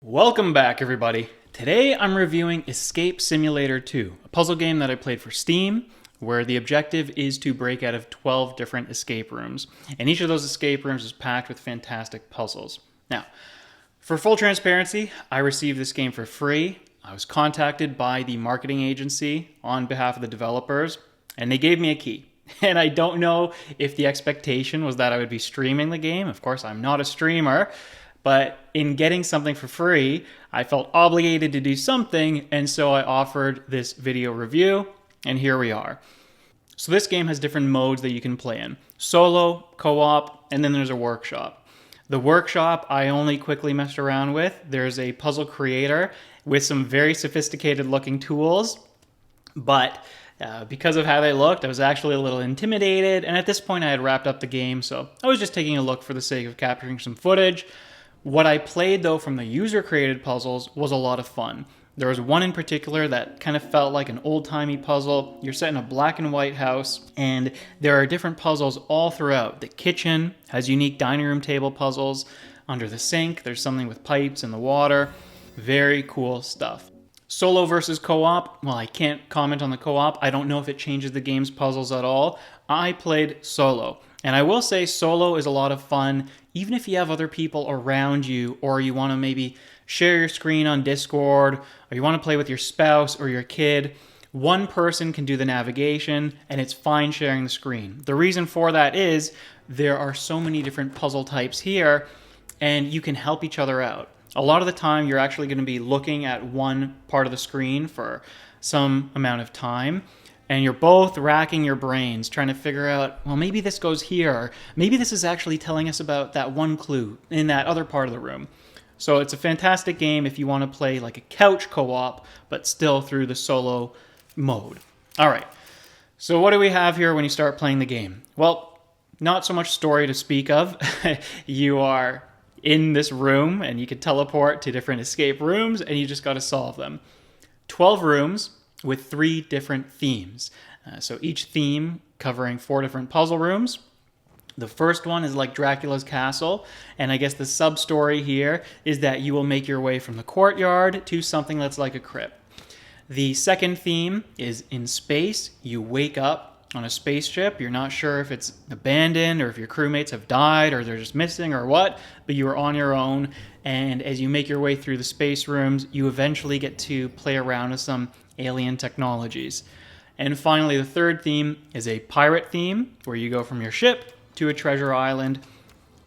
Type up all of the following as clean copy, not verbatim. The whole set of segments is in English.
Welcome back, everybody. Today I'm reviewing Escape Simulator 2, a puzzle game that I played for Steam, where the objective is to break out of 12 different escape rooms. And each of those escape rooms is packed with fantastic puzzles. Now, for full transparency, I received this game for free. I was contacted by the marketing agency on behalf of the developers, and they gave me a key. And I don't know if the expectation was that I would be streaming the game. Of course, I'm not a streamer. But in getting something for free, I felt obligated to do something, and so I offered this video review, and here we are. So this game has different modes that you can play in. Solo, co-op, and then there's a workshop. The workshop I only quickly messed around with. There's a puzzle creator with some very sophisticated looking tools, but because of how they looked, I was actually a little intimidated, and at this point I had wrapped up the game, so I was just taking a look for the sake of capturing some footage. What I played, though, from the user-created puzzles was a lot of fun. There was one in particular that kind of felt like an old-timey puzzle. You're set in a black and white house, and there are different puzzles all throughout. The kitchen has unique dining room table puzzles. Under the sink, there's something with pipes in the water. Very cool stuff. Solo versus co-op, well, I can't comment on the co-op. I don't know if it changes the game's puzzles at all. I played solo. And I will say solo is a lot of fun, even if you have other people around you, or you want to maybe share your screen on Discord, or you want to play with your spouse or your kid. One person can do the navigation, and it's fine sharing the screen. The reason for that is there are so many different puzzle types here, and you can help each other out. A lot of the time, you're actually going to be looking at one part of the screen for some amount of time, and you're both racking your brains trying to figure out, well, maybe this goes here, or maybe this is actually telling us about that one clue in that other part of the room. So it's a fantastic game if you want to play like a couch co-op, but still through the solo mode. All right, so what do we have here when you start playing the game? Well, not so much story to speak of. You are in this room, and you can teleport to different escape rooms, and you just got to solve them. 12 rooms with 3 different themes. So each theme covering 4 different puzzle rooms. The first one is like Dracula's castle, and I guess the sub-story here is that you will make your way from the courtyard to something that's like a crypt. The second theme is in space. You wake up on a spaceship. You're not sure if it's abandoned or if your crewmates have died or they're just missing or what, but you are on your own, and as you make your way through the space rooms, you eventually get to play around with some alien technologies. And finally, the third theme is a pirate theme, where you go from your ship to a treasure island.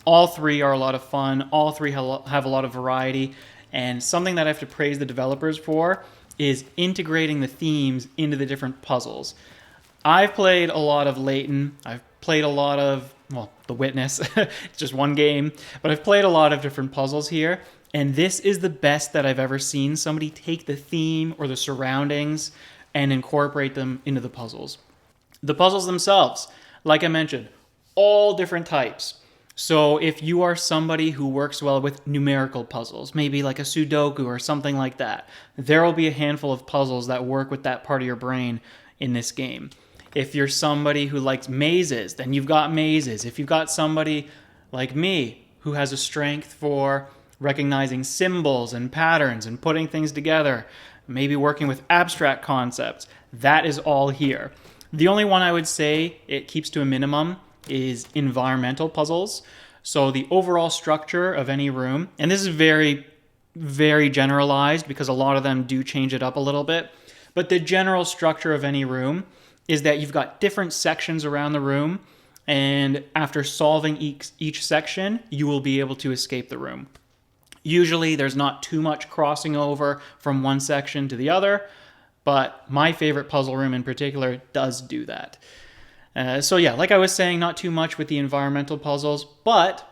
All 3 are a lot of fun. All 3 have a lot of variety. And something that I have to praise the developers for is integrating the themes into the different puzzles. I've played a lot of Layton. I've played a lot of, well, The Witness. It's just one game. But I've played a lot of different puzzles here. And this is the best that I've ever seen somebody take the theme or the surroundings and incorporate them into the puzzles. The puzzles themselves, like I mentioned, all different types. So if you are somebody who works well with numerical puzzles, maybe like a Sudoku or something like that, there will be a handful of puzzles that work with that part of your brain in this game. If you're somebody who likes mazes, then you've got mazes. If you've got somebody like me who has a strength for recognizing symbols and patterns and putting things together, maybe working with abstract concepts, that is all here. The only one I would say it keeps to a minimum is environmental puzzles. So the overall structure of any room, and this is very, very generalized because a lot of them do change it up a little bit, but the general structure of any room is that you've got different sections around the room, and after solving each section, you will be able to escape the room. Usually there's not too much crossing over from one section to the other, but my favorite puzzle room in particular does do that. So yeah, like I was saying, not too much with the environmental puzzles, but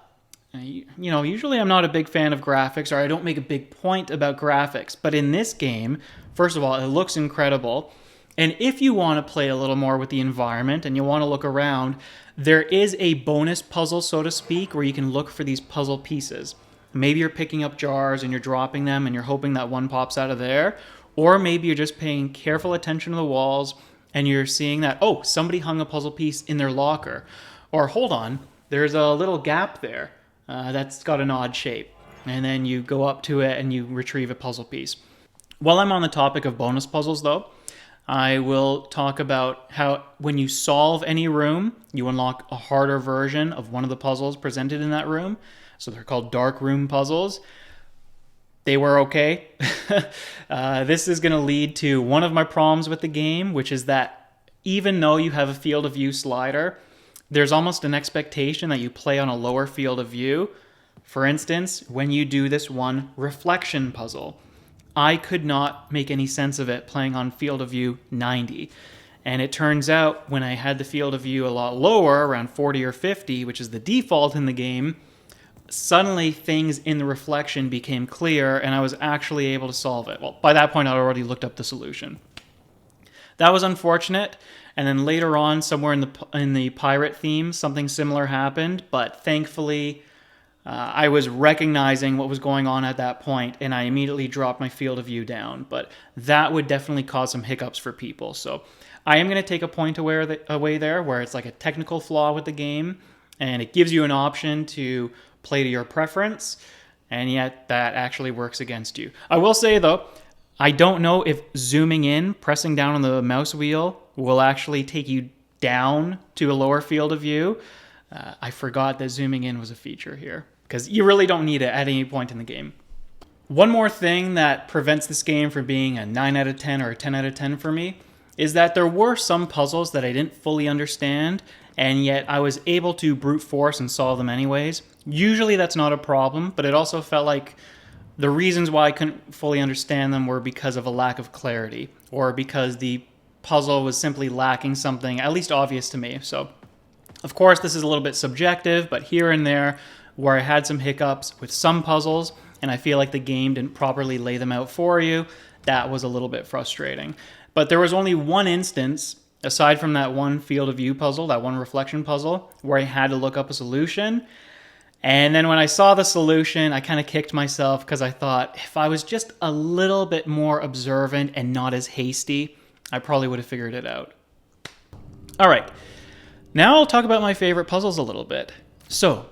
usually I'm not a big fan of graphics, or I don't make a big point about graphics. But in this game, first of all, it looks incredible. And if you want to play a little more with the environment and you want to look around, there is a bonus puzzle, so to speak, where you can look for these puzzle pieces. Maybe you're picking up jars and you're dropping them and you're hoping that one pops out of there. Or maybe you're just paying careful attention to the walls and you're seeing that, oh, somebody hung a puzzle piece in their locker. Or hold on, there's a little gap there that's got an odd shape. and then you go up to it and you retrieve a puzzle piece. While I'm on the topic of bonus puzzles, though, I will talk about how when you solve any room, you unlock a harder version of one of the puzzles presented in that room. So they're called dark room puzzles. They were okay. This is going to lead to one of my problems with the game, which is that even though you have a field of view slider, there's almost an expectation that you play on a lower field of view. For instance, when you do this one reflection puzzle, I could not make any sense of it playing on field of view 90. And it turns out when I had the field of view a lot lower, around 40 or 50, which is the default in the game, suddenly things in the reflection became clear and I was actually able to solve it. Well, by that point, I'd already looked up the solution. That was unfortunate. And then later on, somewhere in the pirate theme, something similar happened. But thankfully, I was recognizing what was going on at that point, and I immediately dropped my field of view down. But that would definitely cause some hiccups for people. So I am going to take a point away there where it's like a technical flaw with the game, and it gives you an option to play to your preference, and yet that actually works against you. I will say, though, I don't know if zooming in, pressing down on the mouse wheel, will actually take you down to a lower field of view. I forgot that zooming in was a feature here, because you really don't need it at any point in the game. One more thing that prevents this game from being a 9 out of 10 or a 10 out of 10 for me is that there were some puzzles that I didn't fully understand, and yet I was able to brute force and solve them anyways. Usually that's not a problem, but it also felt like the reasons why I couldn't fully understand them were because of a lack of clarity, or because the puzzle was simply lacking something at least obvious to me. So, of course, this is a little bit subjective, but here and there where I had some hiccups with some puzzles, and I feel like the game didn't properly lay them out for you, that was a little bit frustrating. But there was only one instance, aside from that one field of view puzzle, that one reflection puzzle, where I had to look up a solution. And then when I saw the solution, I kind of kicked myself because I thought if I was just a little bit more observant and not as hasty, I probably would have figured it out. All right, now I'll talk about my favorite puzzles a little bit. So,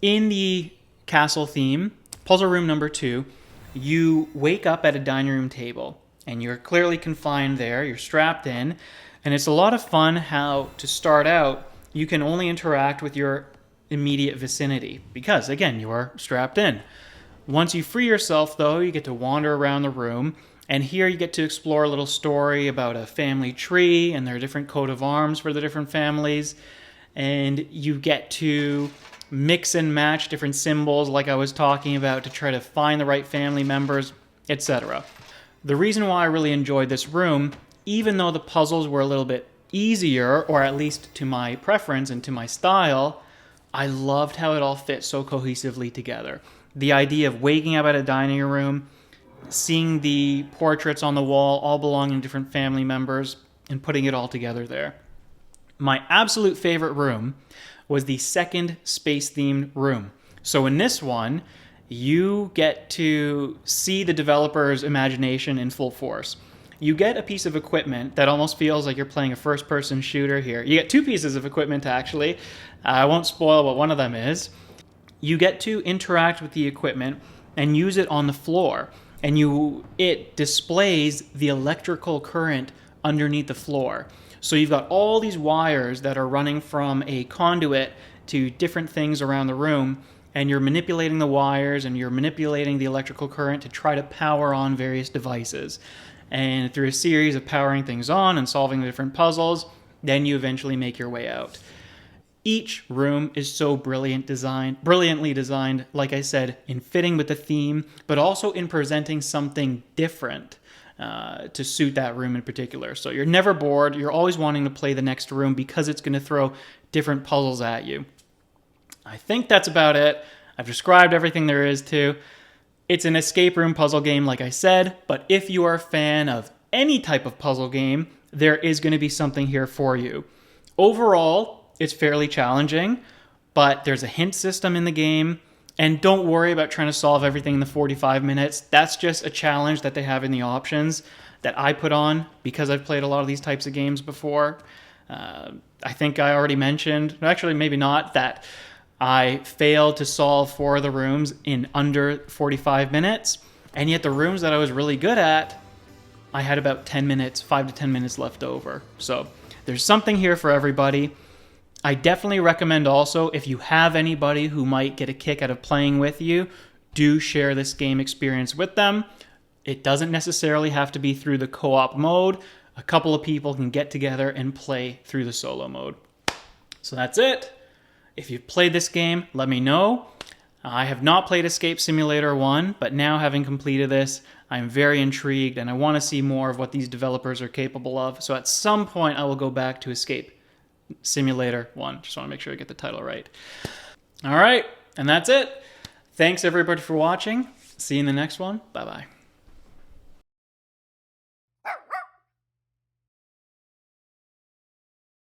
in the castle theme, puzzle room number 2, you wake up at a dining room table and you're clearly confined there, you're strapped in, and it's a lot of fun how to start out, you can only interact with your immediate vicinity because, again, you are strapped in. Once you free yourself, though, you get to wander around the room, and here you get to explore a little story about a family tree and their different coat of arms for the different families, and you get to mix and match different symbols like I was talking about to try to find the right family members, etc. The reason why I really enjoyed this room, even though the puzzles were a little bit easier, or at least to my preference and to my style, I loved how it all fit so cohesively together. The idea of waking up at a dining room, seeing the portraits on the wall all belonging to different family members, and putting it all together there. My absolute favorite room was the second space-themed room. So in this one, you get to see the developer's imagination in full force. You get a piece of equipment that almost feels like you're playing a first-person shooter here. You get 2 pieces of equipment, actually. I won't spoil what one of them is. You get to interact with the equipment and use it on the floor. And it displays the electrical current underneath the floor. So you've got all these wires that are running from a conduit to different things around the room, and you're manipulating the wires and you're manipulating the electrical current to try to power on various devices. And through a series of powering things on and solving the different puzzles, then you eventually make your way out. Each room is so brilliantly designed, like I said, in fitting with the theme, but also in presenting something different to suit that room in particular. So you're never bored. You're always wanting to play the next room because it's going to throw different puzzles at you. I think that's about it. I've described everything there is to. It's an escape room puzzle game, like I said, but if you are a fan of any type of puzzle game, there is going to be something here for you. Overall, it's fairly challenging, but there's a hint system in the game, and don't worry about trying to solve everything in the 45 minutes. That's just a challenge that they have in the options that I put on because I've played a lot of these types of games before. I think I already mentioned, actually maybe not, that I failed to solve 4 of the rooms in under 45 minutes. And yet the rooms that I was really good at, I had about 10 minutes, 5 to 10 minutes left over. So there's something here for everybody. I definitely recommend also, if you have anybody who might get a kick out of playing with you, do share this game experience with them. It doesn't necessarily have to be through the co-op mode. A couple of people can get together and play through the solo mode. So that's it. If you've played this game, let me know. I have not played Escape Simulator 1, but now having completed this, I'm very intrigued and I want to see more of what these developers are capable of. So at some point, I will go back to Escape Simulator 1. Just want to make sure I get the title right. All right, and that's it. Thanks everybody for watching. See you in the next one. Bye-bye.